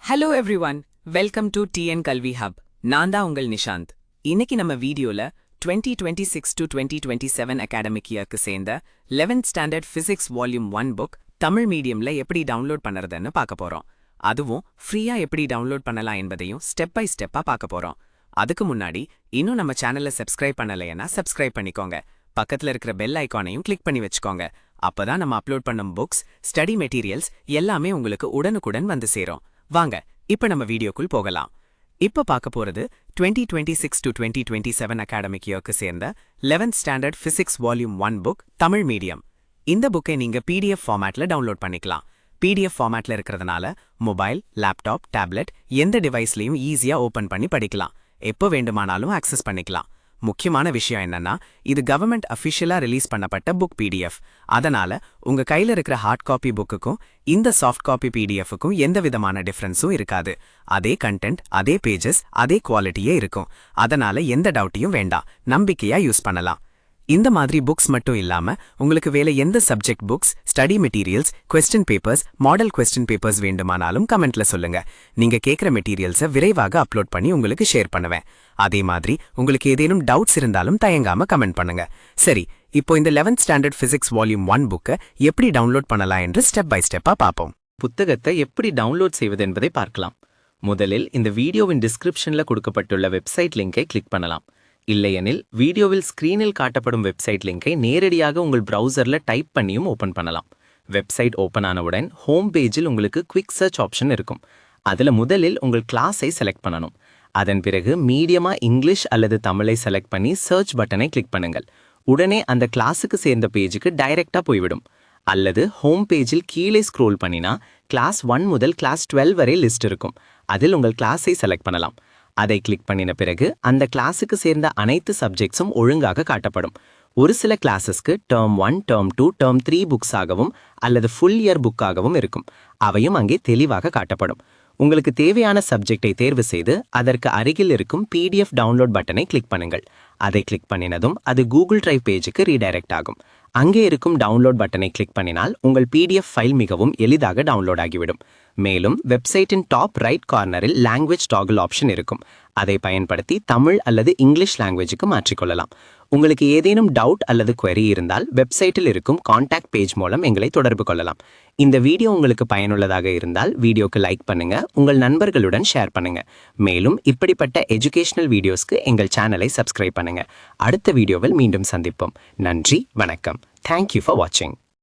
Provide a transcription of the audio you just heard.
Hello everyone, welcome to TN கல்வி hub. நான் தான் உங்கள் நிஷாந்த். இன்னைக்கு நம்ம வீடியோல 2026 to 2027 அகாடமிக் இயர்க்கு சேர்ந்த 11th standard physics volume 1 book Tamil மீடியம்ல எப்படி டவுன்லோட் பண்ணுறதுன்னு பார்க்க போறோம். அதுவும் ஃப்ரீயா எப்படி டவுன்லோட் பண்ணலாம் என்பதையும் ஸ்டெப் பை ஸ்டெப்பா பார்க்க போறோம். அதுக்கு முன்னாடி இன்னும் நம்ம சேனலை சப்ஸ்கிரைப் பண்ணலைன்னா சப்ஸ்கிரைப் பண்ணிக்கோங்க. பக்கத்துல இருக்கிற பெல் ஐகானையும் கிளிக் பண்ணி வச்சுக்கோங்க. அப்பதான் நம்ம அப்லோட் பண்ணும் புக்ஸ், ஸ்டடி மெட்டீரியல்ஸ் எல்லாமே உங்களுக்கு உடனுக்குடன் வந்து சேரும். வாங்க இப்ப நம்ம வீடியோக்குள் போகலாம். இப்ப பார்க்க போறது 2026 to 2027 அகாடமிக் இயர்க்கு சேர்ந்த 11th standard physics volume 1 book Tamil medium. இந்த புக்கை நீங்க பிடிஎஃப் ஃபார்மேட்ல டவுன்லோட் பண்ணிக்கலாம். பிடிஎஃப் ஃபார்மேட்ல இருக்கிறதுனால மொபைல், லேப்டாப், டேப்லெட் எந்த டிவைஸ்லயும் ஈஸியா ஓபன் பண்ணி படிக்கலாம். எப்போ வேண்டுமானாலும் ஆக்சஸ் பண்ணிக்கலாம். முக்கியமான விஷயம் என்னன்னா, இது கவர்மெண்ட் அஃபிஷியலா ரிலீஸ் பண்ணப்பட்ட புக் பிடிஎஃப். அதனால உங்க கையில இருக்கிற ஹார்ட் காப்பி புக்குக்கும் இந்த சாஃப்ட் காப்பி பிடிஎஃப்க்கும் எந்த விதமான டிஃபரன்ஸும் இருக்காது. அதே கண்டென்ட், அதே பேஜஸ், அதே குவாலிட்டியே இருக்கும். அதனால எந்த டவுட்டையும் வேண்டாம், நம்பிக்கையா யூஸ் பண்ணலாம். இந்த மாதிரி புக்ஸ் மட்டும் இல்லாம உங்களுக்கு வேலை எந்த subject books, study materials, question papers, model question papers வேண்டுமானாலும் கமெண்ட்ல சொல்லுங்க. நீங்க கேட்குற மெட்டீரியல்ஸை விரைவாக அப்லோட் பண்ணி உங்களுக்கு ஷேர் பண்ணுவேன். அதே மாதிரி உங்களுக்கு ஏதேனும் டவுட்ஸ் இருந்தாலும் தயங்காம கமெண்ட் பண்ணுங்க. சரி, இப்போ இந்த 11th ஸ்டாண்டர்ட் பிசிக்ஸ் வால்யூம் 1 புக்கை எப்படி டவுன்லோட் பண்ணலாம் என்று ஸ்டெப் பை ஸ்டெப்பா பார்ப்போம். புத்தகத்தை எப்படி டவுன்லோட் செய்வது என்பதை பார்க்கலாம். முதலில் இந்த வீடியோவின் டிஸ்கிரிப்ஷன்ல கொடுக்கப்பட்டுள்ள வெப்சைட் லிங்கை கிளிக் பண்ணலாம். இல்லையெனில் வீடியோவில் ஸ்கிரீனில் காட்டப்படும் வெப்சைட் லிங்கை நேரடியாக உங்கள் ப்ரௌசர்ல டைப் பண்ணியும் ஓபன் பண்ணலாம். வெப்சைட் ஓபன் ஆனவுடன் ஹோம் பேஜில் உங்களுக்கு குவிக் சர்ச் ஆப்ஷன் இருக்கும். அதுல முதலில் உங்கள் கிளாஸை செலக்ட் பண்ணணும். அதன் பிறகு மீடியமா இங்கிலீஷ் அல்லது தமிழை செலக்ட் பண்ணி சர்ச் பட்டனை கிளிக் பண்ணுங்கள். உடனே அந்த கிளாஸுக்கு சேர்ந்த பேஜுக்கு டைரக்டா போய்விடும். அல்லது ஹோம் பேஜில் கீழே ஸ்க்ரோல் பண்ணினா கிளாஸ் 1 முதல் கிளாஸ் 12 வரை லிஸ்ட் இருக்கும். அதில் உங்கள் கிளாஸை செலக்ட் பண்ணலாம். அதை கிளிக் பண்ணின பிறகு அந்த கிளாஸுக்கு சேர்ந்த அனைத்து சப்ஜெக்ட்ஸும் ஒழுங்காக காட்டப்படும். ஒரு சில கிளாஸஸ்க்கு டேர்ம் 1, டேர்ம் 2, டேர்ம் 3 புக்ஸாகவும் அல்லது ஃபுல் இயர் புக்காகவும் இருக்கும். அவையும் அங்கே தெளிவாக காட்டப்படும். உங்களுக்கு தேவையான சப்ஜெக்டை தேர்வு செய்து அதற்கு அருகில் இருக்கும் பிடிஎஃப் டவுன்லோட் பட்டனை கிளிக் பண்ணுங்கள். அதை கிளிக் பண்ணினதும் அது கூகுள் டிரைவ் பேஜுக்கு ரீடைரக்ட் ஆகும். அங்கே இருக்கும் டவுன்லோட் பட்டனை கிளிக் பண்ணினால் உங்கள் பிடிஎஃப் ஃபைல் மிகவும் எளிதாக டவுன்லோட் ஆகிவிடும். மேலும் வெப்சைட்டின் டாப் ரைட் கார்னரில் லாங்குவேஜ் டாகிள் ஆப்ஷன் இருக்கும். அதை பயன்படுத்தி தமிழ் அல்லது இங்கிலீஷ் லாங்குவேஜுக்கு மாற்றிக்கொள்ளலாம். உங்களுக்கு ஏதேனும் டவுட் அல்லது query இருந்தால் வெப்சைட்டில் இருக்கும் கான்டாக்ட் பேஜ் மூலம் எங்களை தொடர்பு கொள்ளலாம். இந்த வீடியோ உங்களுக்கு பயனுள்ளதாக இருந்தால் வீடியோக்கு லைக் பண்ணுங்க, உங்கள் நண்பர்களுடன் ஷேர் பண்ணுங்க. மேலும் இப்படிப்பட்ட எஜுகேஷனல் வீடியோஸ்க்கு எங்கள் சேனலை சப்ஸ்கிரைப் பண்ணுங்க. அடுத்த வீடியோவில் மீண்டும் சந்திப்போம். நன்றி, வணக்கம். Thank you for watching.